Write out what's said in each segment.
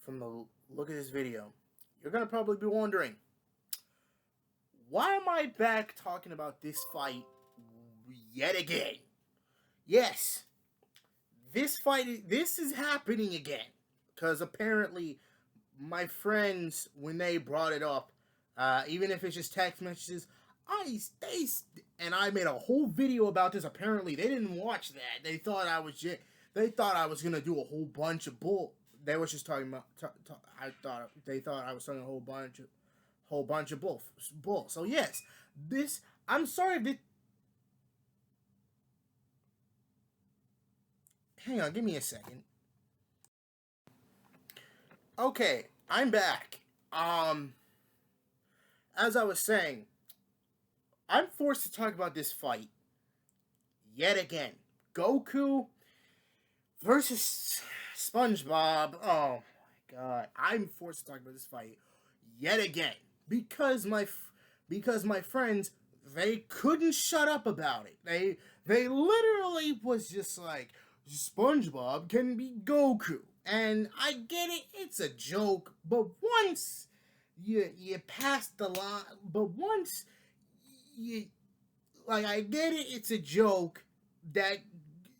from the look of this video, you're gonna probably be wondering, why am I back talking about this fight yet again? Yes, this is happening again. Because apparently, my friends, when they brought it up, even if it's just text messages, I made a whole video about this. Apparently, they didn't watch that. They thought I was gonna do a whole bunch of bull. They was just talking about. They thought I was talking a whole bunch of bull. So yes, this. I'm sorry. Hang on, give me a second. Okay, I'm back. As I was saying, I'm forced to talk about this fight yet again. Goku versus SpongeBob. Oh my god, I'm forced to talk about this fight yet again because my friends, they couldn't shut up about it. They literally was just like, SpongeBob can be Goku. And I get it, it's a joke, but once you pass the line, but once you, like, I get it, it's a joke that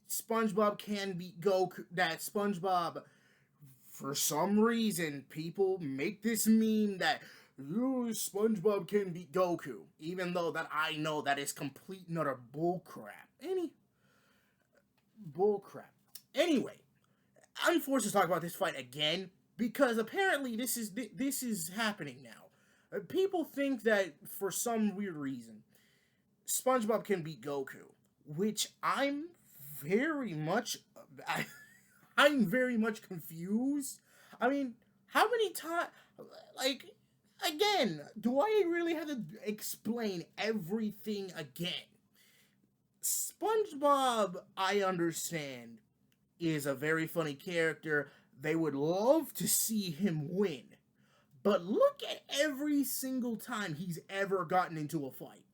SpongeBob can beat Goku, that SpongeBob, for some reason, people make this meme that SpongeBob can beat Goku, even though that I know that is complete and utter bullcrap. Bullcrap. Anyway, I'm forced to talk about this fight again because apparently this is happening now. People think that for some weird reason, SpongeBob can beat Goku, which I'm very much confused. I mean, how many times, like, again, do I really have to explain everything again? SpongeBob, I understand, is a very funny character. They would love to see him win. But look at every single time he's ever gotten into a fight.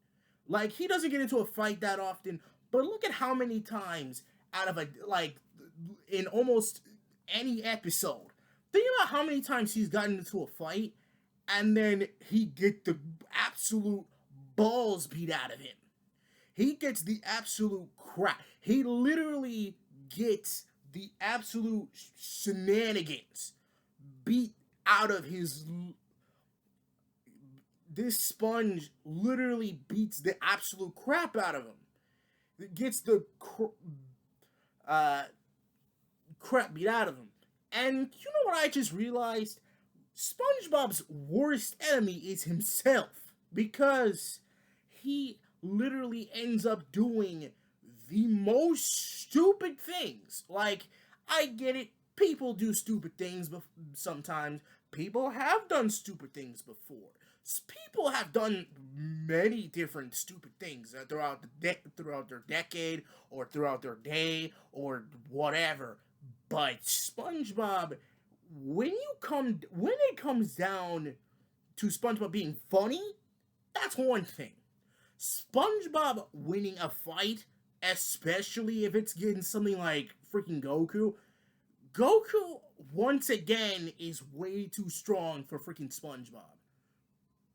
Like, he doesn't get into a fight that often, but look at how many times out of in almost any episode. Think about how many times he's gotten into a fight, and then he get the absolute balls beat out of him. He gets the absolute crap. He literally gets the absolute shenanigans beat out of his. This sponge literally beats the absolute crap out of him. It gets the crap beat out of him. And you know what I just realized? SpongeBob's worst enemy is himself, because he literally ends up doing the most stupid things. Like, I get it, people do stupid things sometimes. People have done stupid things before. People have done many different stupid things throughout their decade, or throughout their day, or whatever. But SpongeBob, when it comes down to SpongeBob being funny, that's one thing. SpongeBob winning a fight, especially if it's getting something like freaking Goku, once again is way too strong for freaking SpongeBob.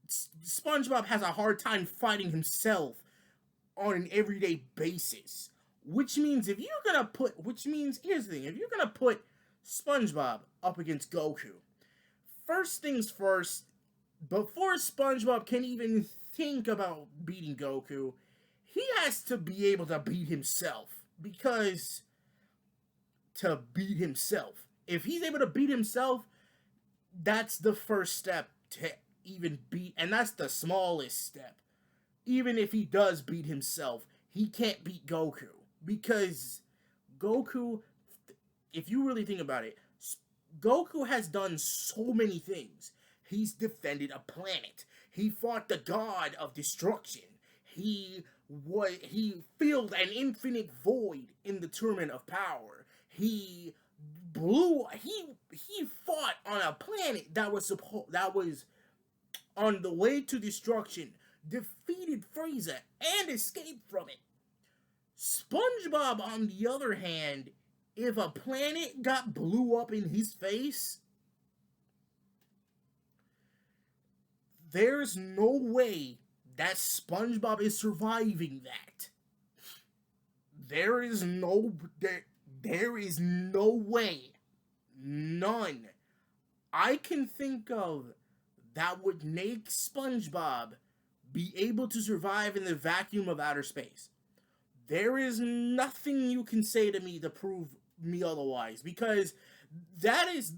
SpongeBob has a hard time fighting himself on an everyday basis. Which means here's the thing, if you're gonna put SpongeBob up against Goku, first things first, before SpongeBob can even think about beating Goku, he has to be able to beat himself. Because if he's able to beat himself, that's the first step to even beat, and that's the smallest step. Even if he does beat himself, he can't beat Goku. Because Goku, if you really think about it, Goku has done so many things. He's defended a planet. He fought the god of destruction. He filled an infinite void in the Tournament of Power. He fought on a planet that was on the way to destruction, defeated Frieza, and escaped from it. SpongeBob, on the other hand, if a planet got blew up in his face, there's no way that SpongeBob is surviving that. There is no there is no way, none I can think of that would make SpongeBob be able to survive in the vacuum of outer space. There is nothing you can say to me to prove me otherwise, because that is,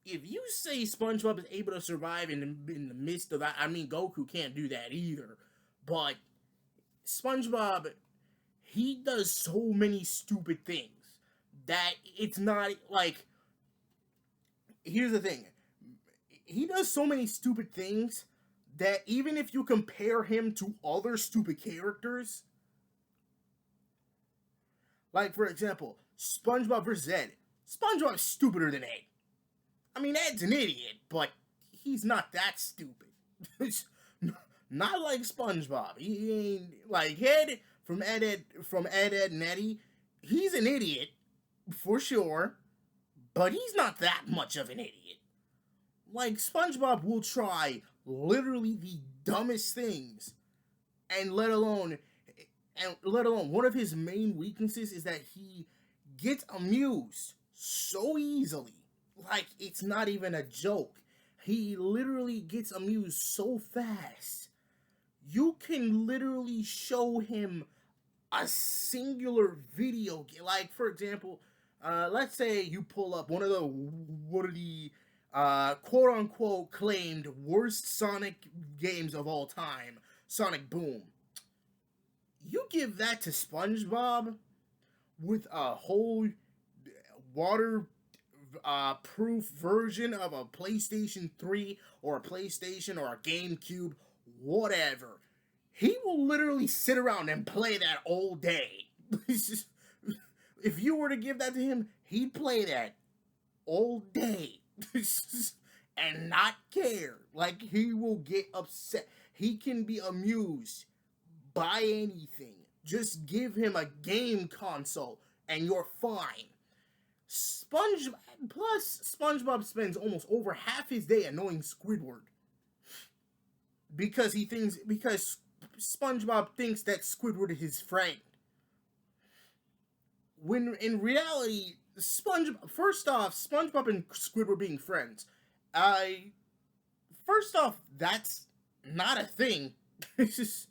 if you say SpongeBob is able to survive in the midst of that, I mean, Goku can't do that either, but SpongeBob, he does so many stupid things that it's not like, here's the thing, he does so many stupid things that even if you compare him to other stupid characters, like for example, SpongeBob versus Ed, SpongeBob's stupider than Ed. I mean, Ed's an idiot, but he's not that stupid. Not like SpongeBob. He ain't like Ed from Ed, and Eddie. He's an idiot for sure, but he's not that much of an idiot. Like, SpongeBob will try literally the dumbest things, and let alone one of his main weaknesses is that he gets amused so easily. Like, it's not even a joke. He literally gets amused so fast. You can literally show him a singular video game. Like, for example, let's say you pull up one of the quote unquote claimed worst Sonic games of all time, Sonic Boom. You give that to SpongeBob with a whole water proof version of a PlayStation 3 or a PlayStation or a GameCube, whatever. He will literally sit around and play that all day. If you were to give that to him, he'd play that all day and not care. Like, he will get upset. He can be amused by anything. Just give him a game console and you're fine. Plus, SpongeBob spends almost over half his day annoying Squidward because SpongeBob thinks that Squidward is his friend. When in reality, first off, SpongeBob and Squidward being friends. First off, that's not a thing. It's just,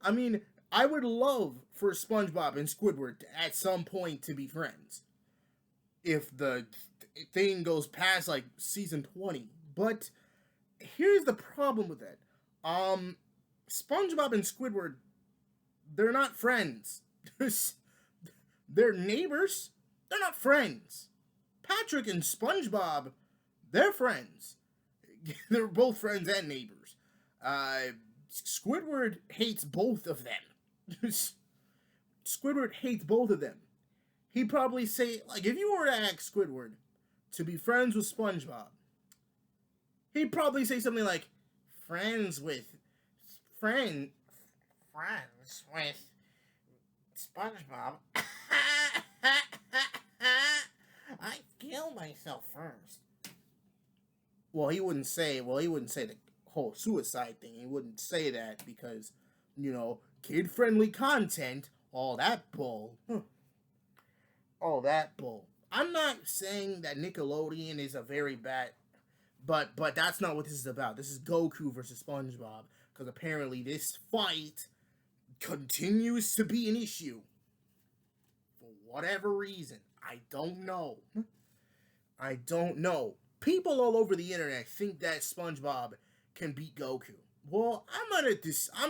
I mean, I would love for SpongeBob and Squidward at some point to be friends, if the thing goes past like season 20. But here's the problem with that. SpongeBob and Squidward, they're not friends. They're neighbors. They're not friends. Patrick and SpongeBob, they're friends. They're both friends and neighbors. Squidward hates both of them. Squidward hates both of them. He'd probably say, like, if you were to ask Squidward to be friends with SpongeBob, he'd probably say something like, friends with SpongeBob. I kill myself first. Well, he wouldn't say the whole suicide thing. He wouldn't say that because, kid-friendly content, all that bull. All that bull. I'm not saying that Nickelodeon is a very bad, but that's not what this is about. This is Goku versus SpongeBob, because apparently this fight continues to be an issue. For whatever reason. I don't know. People all over the internet think that SpongeBob can beat Goku. Well, I'm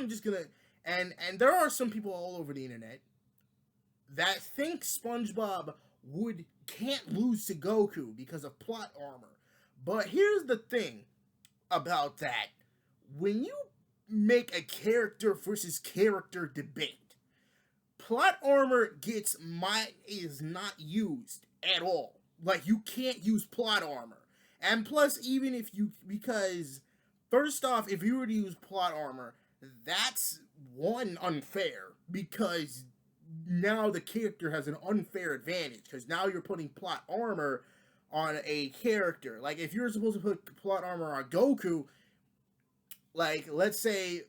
just gonna, and there are some people all over the internet that think SpongeBob can't lose to Goku because of plot armor. But here's the thing about that. When you make a character versus character debate, plot armor is not used at all. Like, you can't use plot armor. And plus, because first off, if you were to use plot armor, that's one, unfair, because now the character has an unfair advantage, because now you're putting plot armor on a character. Like, if you're supposed to put plot armor on Goku, like let's say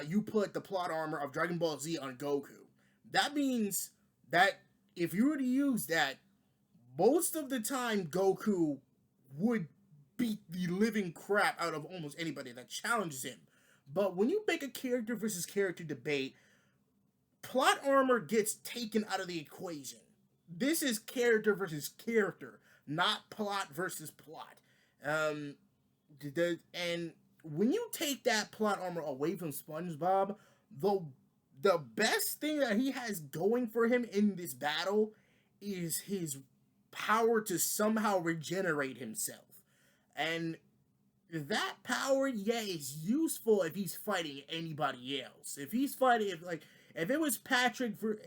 you put the plot armor of Dragon Ball Z on Goku. That means that if you were to use that, most of the time Goku would beat the living crap out of almost anybody that challenges him. But when you make a character versus character debate, plot armor gets taken out of the equation. This is character versus character, not plot versus plot. Um, and when you take that plot armor away from SpongeBob, the the best thing that he has going for him in this battle is his power to somehow regenerate himself. And that power, yeah, is useful if he's fighting anybody else. If he's fighting, if it was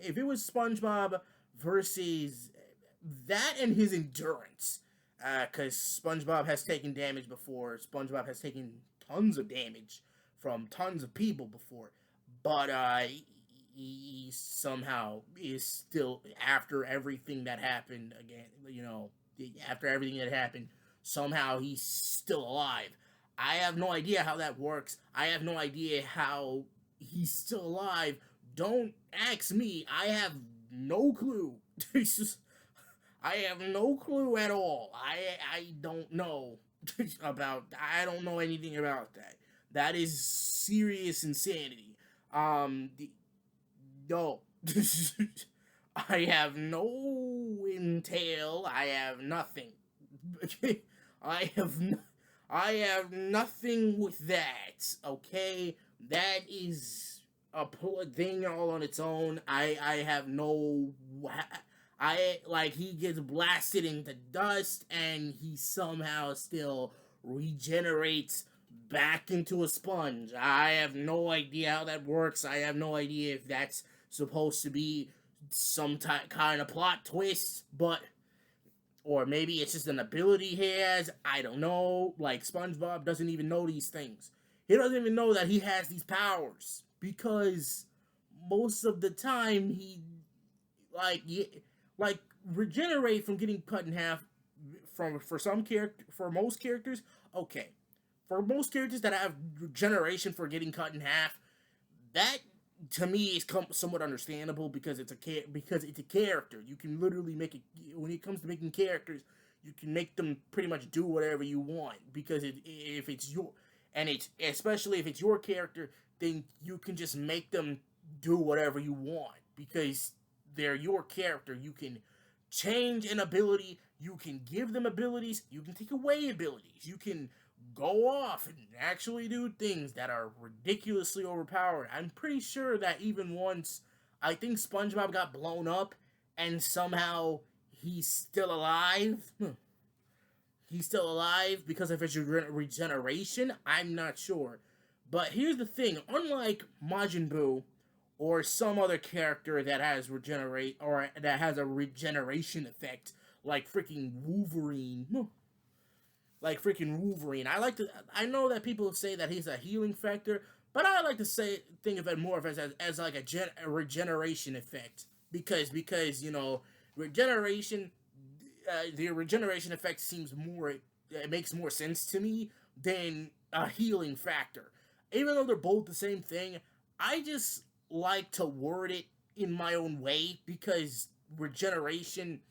if it was SpongeBob versus that and his endurance, because SpongeBob has taken damage before. SpongeBob has taken tons of damage from tons of people before, but he somehow is still, after everything that happened again. After everything that happened, somehow he's still alive. I have no idea how that works. I have no idea how he's still alive. Don't ask me. I have no clue. I have no clue at all. I don't know about. I don't know anything about that. That is serious insanity. No. I have no entail. I have nothing. I have I have nothing with that. Okay, that is a thing all on its own. I have no. I like he gets blasted into dust and he somehow still regenerates back into a sponge. I have no idea how that works. I have no idea if that's supposed to be some kind of plot twist, but or maybe it's just an ability he has. I don't know. Like SpongeBob doesn't even know these things. He doesn't even know that he has these powers because most of the time he like like regenerate from getting cut in half for most characters. Okay, for most characters that have regeneration for getting cut in half, that to me is somewhat understandable because because it's a character. You can literally make it when it comes to making characters. You can make them pretty much do whatever you want because if it's your and it's especially if it's your character, then you can just make them do whatever you want because they're your character. You can change an ability. You can give them abilities. You can take away abilities. You can go off and actually do things that are ridiculously overpowered. I'm pretty sure that even once, I think SpongeBob got blown up and somehow he's still alive. He's still alive because of his regeneration. I'm not sure. But here's the thing, unlike Majin Buu or some other character that has a regeneration effect like freaking Wolverine, I know that people say that he's a healing factor, but I like to think of it more of as like a regeneration effect because regeneration, the regeneration effect seems more, it makes more sense to me than a healing factor. Even though they're both the same thing, I just like to word it in my own way because regeneration,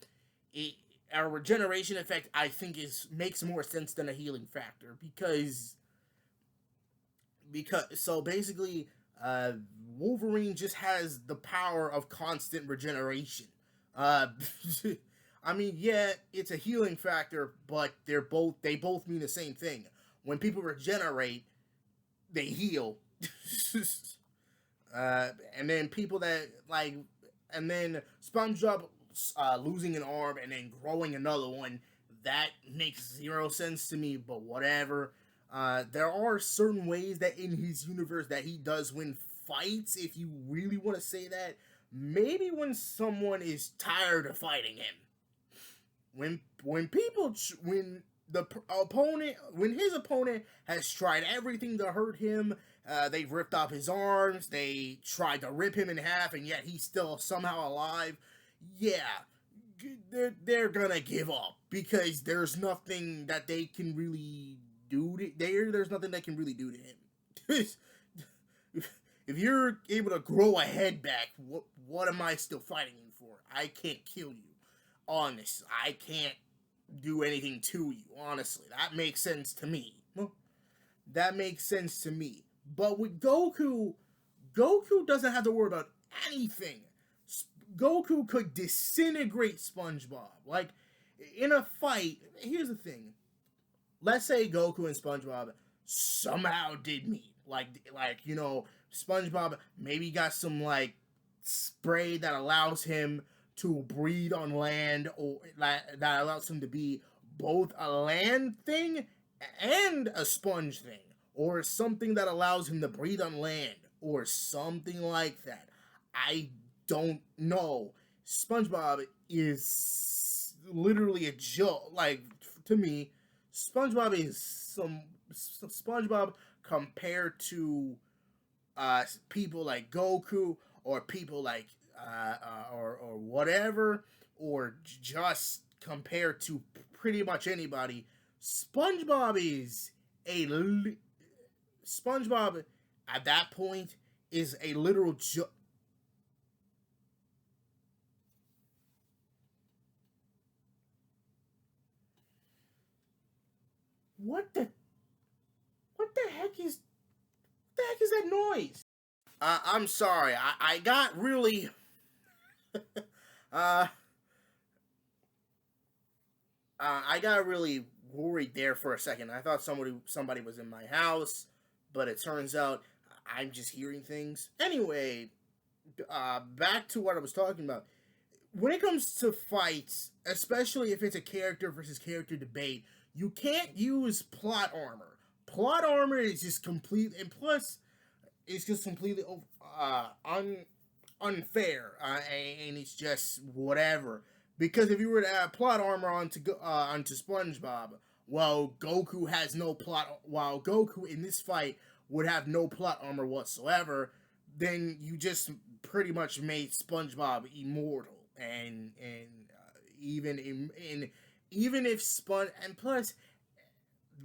it, a regeneration effect, I think makes more sense than a healing factor because so basically, uh, Wolverine just has the power of constant regeneration. Uh, I mean, yeah, it's a healing factor, but they both mean the same thing. When people regenerate, they heal. And then people that like, and then SpongeBob losing an arm and then growing another one, that makes zero sense to me. But whatever. There are certain ways that in his universe that he does win fights. If you really want to say that, maybe when someone is tired of fighting him, when the opponent when his opponent has tried everything to hurt him, they've ripped off his arms, they tried to rip him in half, and yet he's still somehow alive. Yeah, they're gonna give up because there's nothing that they can really do. There's nothing they can really do to him. If you're able to grow a head back, what am I still fighting you for? I can't kill you. Honest, I can't do anything to you. Honestly, that makes sense to me. That makes sense to me. But with Goku, Goku doesn't have to worry about anything. Goku could disintegrate SpongeBob. Like, in a fight, here's the thing. Let's say Goku and SpongeBob somehow did meet. SpongeBob maybe got some, like, spray that allows him to breed on land, or that allows him to be both a land thing and a sponge thing, or something that allows him to breathe on land, or something like that. I don't know. SpongeBob is literally a joke. Like, to me, SpongeBob is SpongeBob compared to people like Goku, or people like or whatever, or just compared to pretty much anybody. SpongeBob is a SpongeBob at that point is a literal joke. What the heck is that noise? I'm sorry. I got really uh I got really worried there for a second. I thought somebody was in my house, but it turns out I'm just hearing things. Anyway, back to what I was talking about. When it comes to fights, especially if it's a character versus character debate, you can't use plot armor. Plot armor is just complete, and plus, it's just completely unfair, and it's just whatever. Because if you were to add plot armor onto SpongeBob, while Goku has no plot, while Goku in this fight would have no plot armor whatsoever, then you just pretty much made SpongeBob immortal, and even if and plus,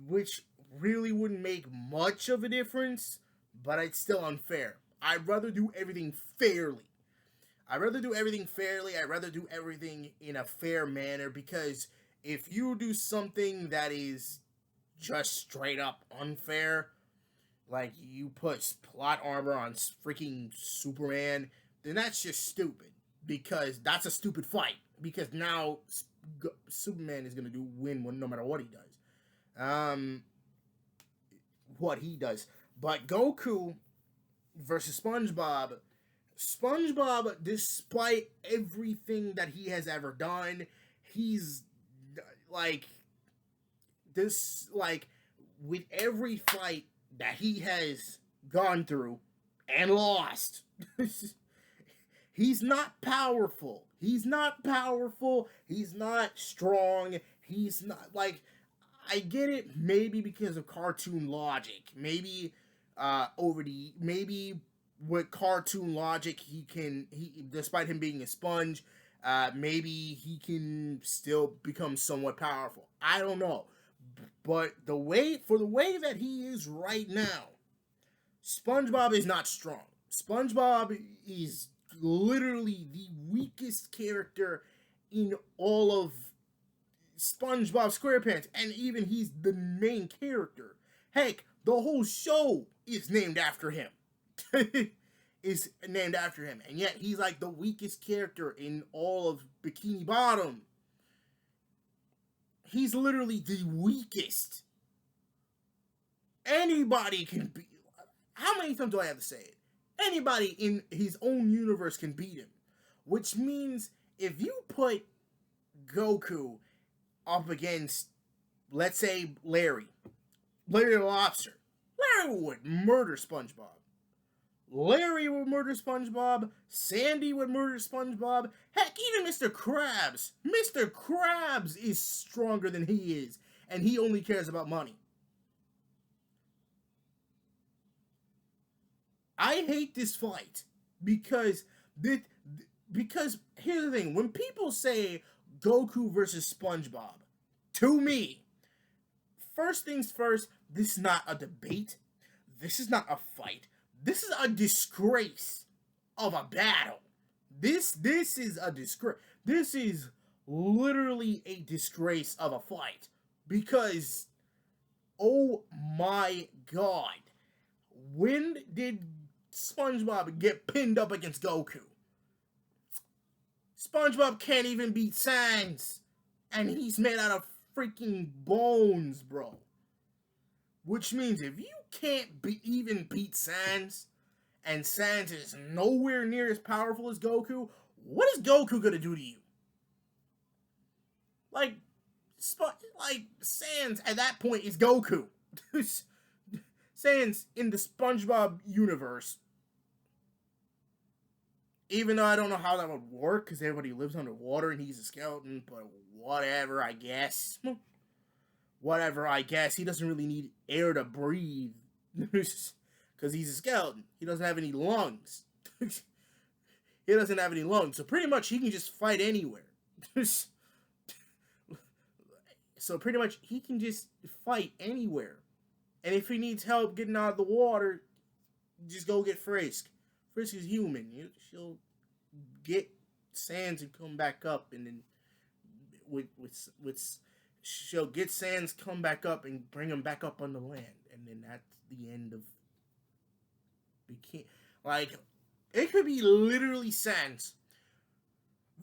which really wouldn't make much of a difference, but it's still unfair. I'd rather do everything fairly. I'd rather do everything fairly. I'd rather do everything in a fair manner, because if you do something that is just straight up unfair, like you put plot armor on freaking Superman, then that's just stupid. Because that's a stupid fight. Because now Superman is gonna win no matter what he does. What he does. But Goku versus SpongeBob. SpongeBob, despite everything that he has ever done, he's like this, like, with every fight that he has gone through and lost. He's not powerful. He's not powerful. He's not strong. He's not, like, I get it, maybe because of cartoon logic. Maybe maybe with cartoon logic he despite him being a sponge, maybe he can still become somewhat powerful. I don't know. But the way that he is right now, SpongeBob is not strong. SpongeBob is literally the weakest character in all of SpongeBob SquarePants, and even he's the main character. Heck, the whole show is named after him. Is named after him, and yet he's like the weakest character in all of Bikini Bottom. He's literally the weakest. Anybody can be. How many times do I have to say it? Anybody in his own universe can beat him. Which means if you put Goku up against, let's say, Larry the Lobster, Larry would murder SpongeBob. Larry would murder SpongeBob. Sandy would murder SpongeBob. Heck, even Mr. Krabs. Mr. Krabs is stronger than he is, and he only cares about money. I hate this fight because here's the thing. When people say Goku versus SpongeBob, to me, first things first, this is not a debate. This is not a fight. This is a disgrace of a battle. This is a disgrace. This is literally a disgrace of a fight because oh my god, when did SpongeBob get pinned up against Goku? SpongeBob can't even beat Sans, and he's made out of freaking bones, bro. Which means if you can't even beat Sans, and Sans is nowhere near as powerful as Goku, what is Goku gonna do to you? Like, Sans at that point is Goku. Sans in the SpongeBob universe, even though I don't know how that would work because everybody lives underwater and he's a skeleton, but whatever, I guess. Whatever, I guess. He doesn't really need air to breathe because he's a skeleton. He doesn't have any lungs. He doesn't have any lungs, so pretty much he can just fight anywhere. So pretty much he can just fight anywhere. And if he needs help getting out of the water, just go get Frisk. Frisk is human. She'll get Sans and come back up, and then she'll get Sans come back up and bring him back up on the land, and then that's the end of Bikini. Like, it could be literally Sans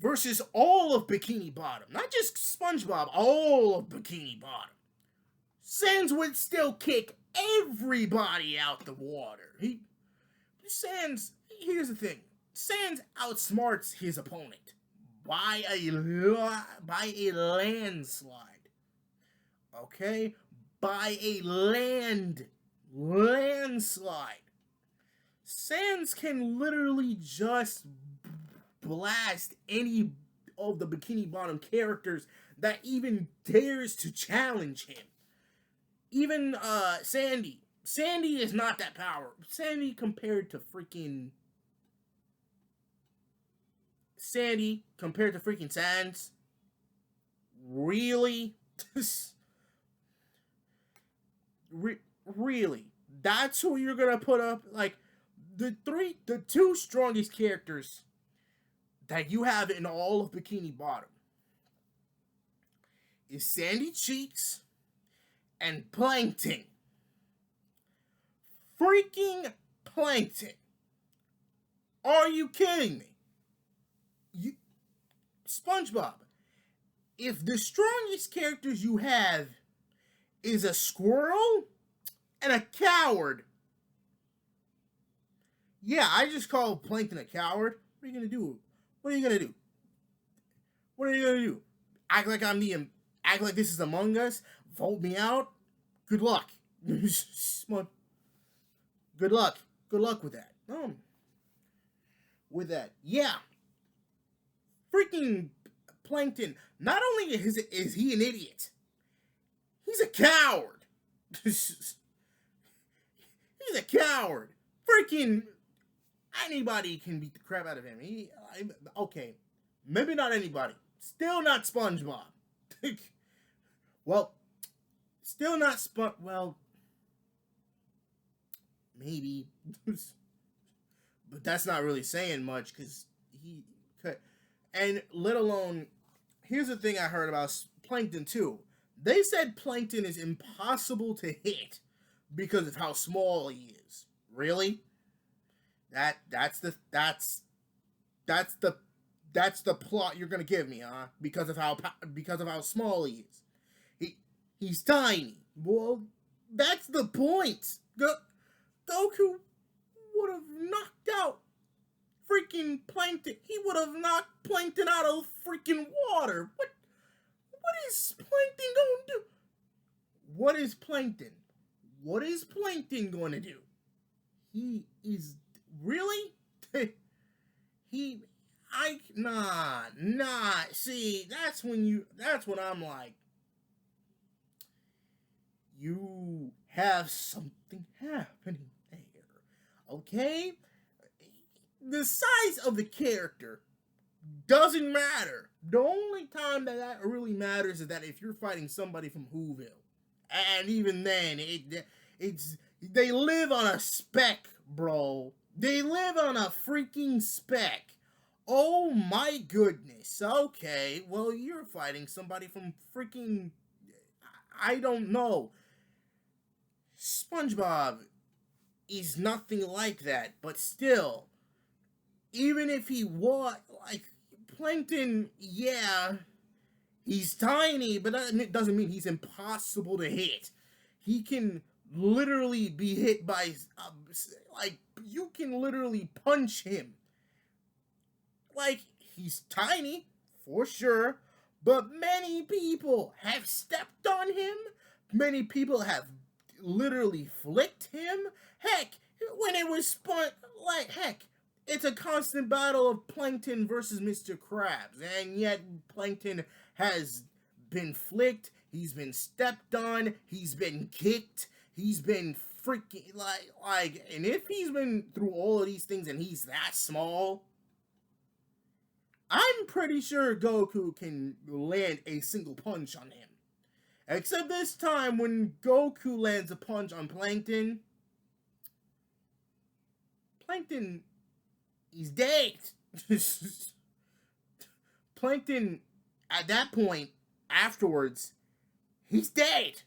versus all of Bikini Bottom, not just SpongeBob, all of Bikini Bottom. Sans would still kick everybody out the water. Here's the thing. Sans outsmarts his opponent by a landslide. Okay? By a landslide. Sans can literally just blast any of the Bikini Bottom characters that even dares to challenge him. Even Sandy. Sandy is not that powerful. Sandy compared to freaking Sans. Really? Really? That's who you're gonna put up? Like, the two strongest characters that you have in all of Bikini Bottom is Sandy Cheeks and Plankton. Freaking Plankton. Are you kidding me? SpongeBob, if the strongest characters you have is a squirrel and a coward, yeah, I just call Plankton a coward. What are you gonna do? What are you gonna do? What are you gonna do? Act like this is Among Us? Vote me out? Good luck. Good luck. Good luck with that. With that. Yeah. Freaking Plankton. Not only is he an idiot, he's a coward. He's a coward. Freaking anybody can beat the crap out of him. Okay. Maybe not anybody. Still not SpongeBob. Well, still not well, maybe. But that's not really saying much because he could. And let alone, here's the thing I heard about Plankton too. They said Plankton is impossible to hit because of how small he is. Really? That's the plot you're gonna give me, huh? Because of how small he is. He's tiny. Well, that's the point. Goku would have knocked out freaking Plankton. He would have knocked Plankton out of freaking water. What is Plankton going to do? What is Plankton? What is Plankton going to do? He is really nah. See, that's when I'm like, you have something happening there. Okay? The size of the character doesn't matter. The only time that really matters is that if you're fighting somebody from Whoville. And even then, They live on a speck, bro. They live on a freaking speck. Oh my goodness. Okay, well, you're fighting somebody from freaking. I don't know. SpongeBob is nothing like that, but still, even if he was. Like, Plankton, yeah, he's tiny, but that doesn't mean he's impossible to hit. He can literally be hit by, like, you can literally punch him. Like, he's tiny, for sure, but many people have stepped on him. Many people have literally flicked him. Heck, when it was heck, it's a constant battle of Plankton versus Mr. Krabs, and yet Plankton has been flicked, he's been stepped on, he's been kicked, he's been freaking and if he's been through all of these things and he's that small, I'm pretty sure Goku can land a single punch on him. Except this time when Goku lands a punch on Plankton, he's dead. Plankton, at that point, afterwards, he's dead.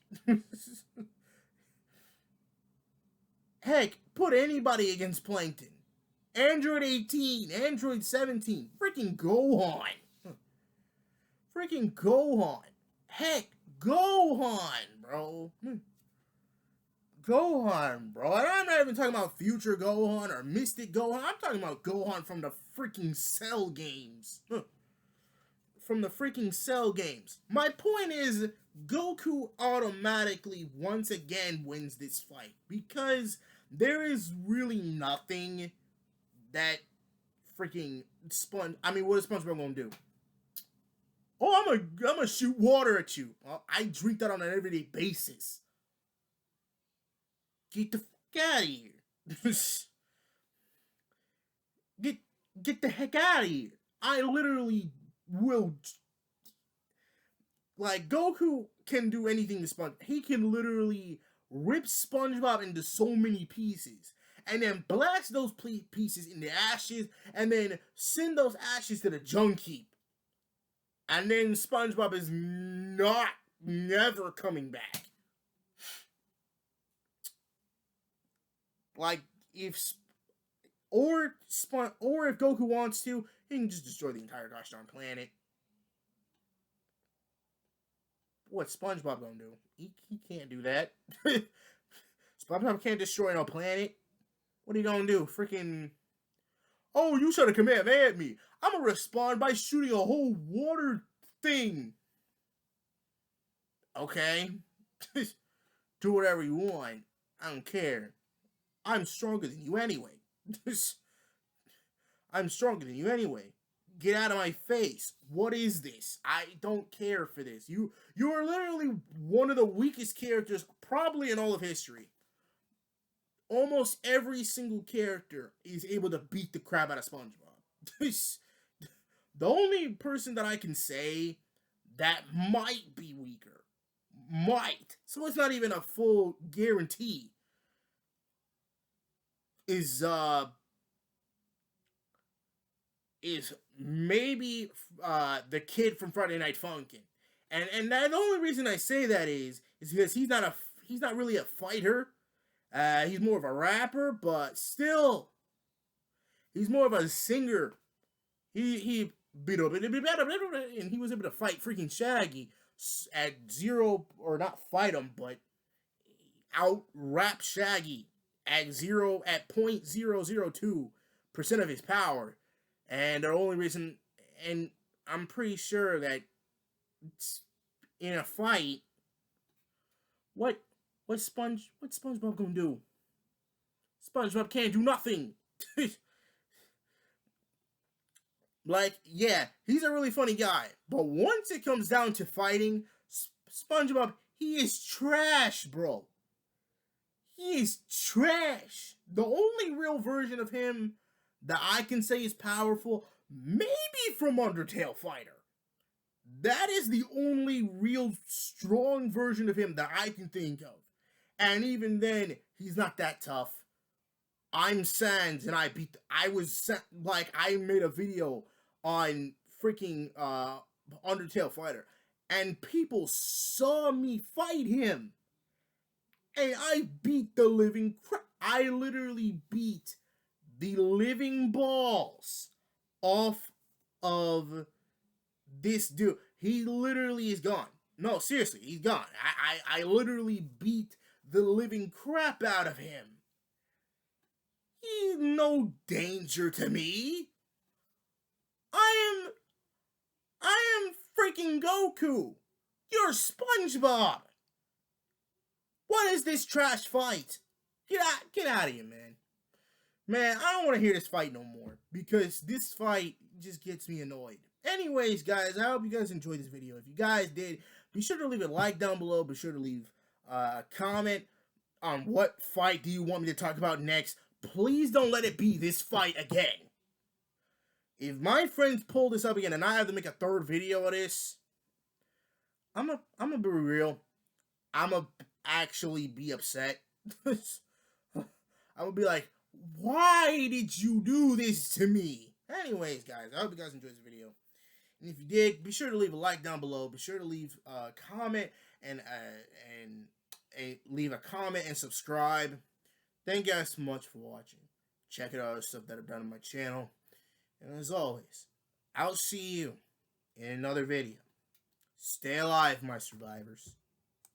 Heck, put anybody against Plankton. Android 18, Android 17, freaking Gohan. Freaking Gohan. Heck, Gohan, bro. Gohan, bro. And I'm not even talking about future Gohan or Mystic Gohan. I'm talking about Gohan from the freaking Cell games. From the freaking Cell games. My point is, Goku automatically once again wins this fight because there is really nothing that freaking what is SpongeBob gonna do? Oh, I'm gonna shoot water at you. Well, I drink that on an everyday basis. Get the fuck out of here. get the heck out of here. I literally will. Like, Goku can do anything to SpongeBob. He can literally rip SpongeBob into so many pieces and then blast those pieces in the ashes and then send those ashes to the junk heap. And then SpongeBob is never coming back. Like, if Goku wants to, he can just destroy the entire gosh darn planet. What's SpongeBob gonna do? He can't do that. SpongeBob can't destroy no planet. What are you gonna do? Freaking. Oh, you should have come at me. I'm gonna respond by shooting a whole water thing. Okay. Do whatever you want. I don't care. I'm stronger than you anyway. I'm stronger than you anyway. Get out of my face. What is this? I don't care for this. You are literally one of the weakest characters probably in all of history. Almost every single character is able to beat the crap out of SpongeBob. The only person that I can say that might be weaker, so it's not even a full guarantee, is maybe the kid from Friday Night Funkin'. And the only reason I say that is because he's not really a fighter. He's more of a rapper, but still, he's more of a singer. He beat up and he was able to fight freaking Shaggy at zero, or not fight him, but out rap Shaggy at 0.002% of his power. And the only reason, and I'm pretty sure that in a fight, what's SpongeBob gonna do? SpongeBob can't do nothing. Like, yeah, he's a really funny guy, but once it comes down to fighting, SpongeBob, he is trash, bro. He is trash. The only real version of him that I can say is powerful, maybe from Undertale Fighter. That is the only real strong version of him that I can think of. And even then, he's not that tough. I'm Sans, and I made a video on freaking Undertale Fighter, and people saw me fight him, and I beat the living crap. I literally beat the living balls off of this dude. He literally is gone. No, seriously, he's gone. I literally beat the living crap out of him. He's no danger to me. I am freaking Goku. You're SpongeBob. What is this trash fight? Get out of here, man. Man, I don't want to hear this fight no more, because this fight just gets me annoyed. Anyways, guys, I hope you guys enjoyed this video. If you guys did, be sure to leave a like down below. Be sure to leave a comment on what fight do you want me to talk about next. Please don't let it be this fight again. If my friends pull this up again and I have to make a third video of this, I'm gonna be real. I'm gonna actually be upset. I'm gonna be like, why did you do this to me? Anyways, guys, I hope you guys enjoyed this video. And if you did, be sure to leave a like down below. Be sure to leave a comment and leave a comment and subscribe. Thank you guys so much for watching. Check out other stuff that I've done on my channel. And as always, I'll see you in another video. Stay alive, my survivors.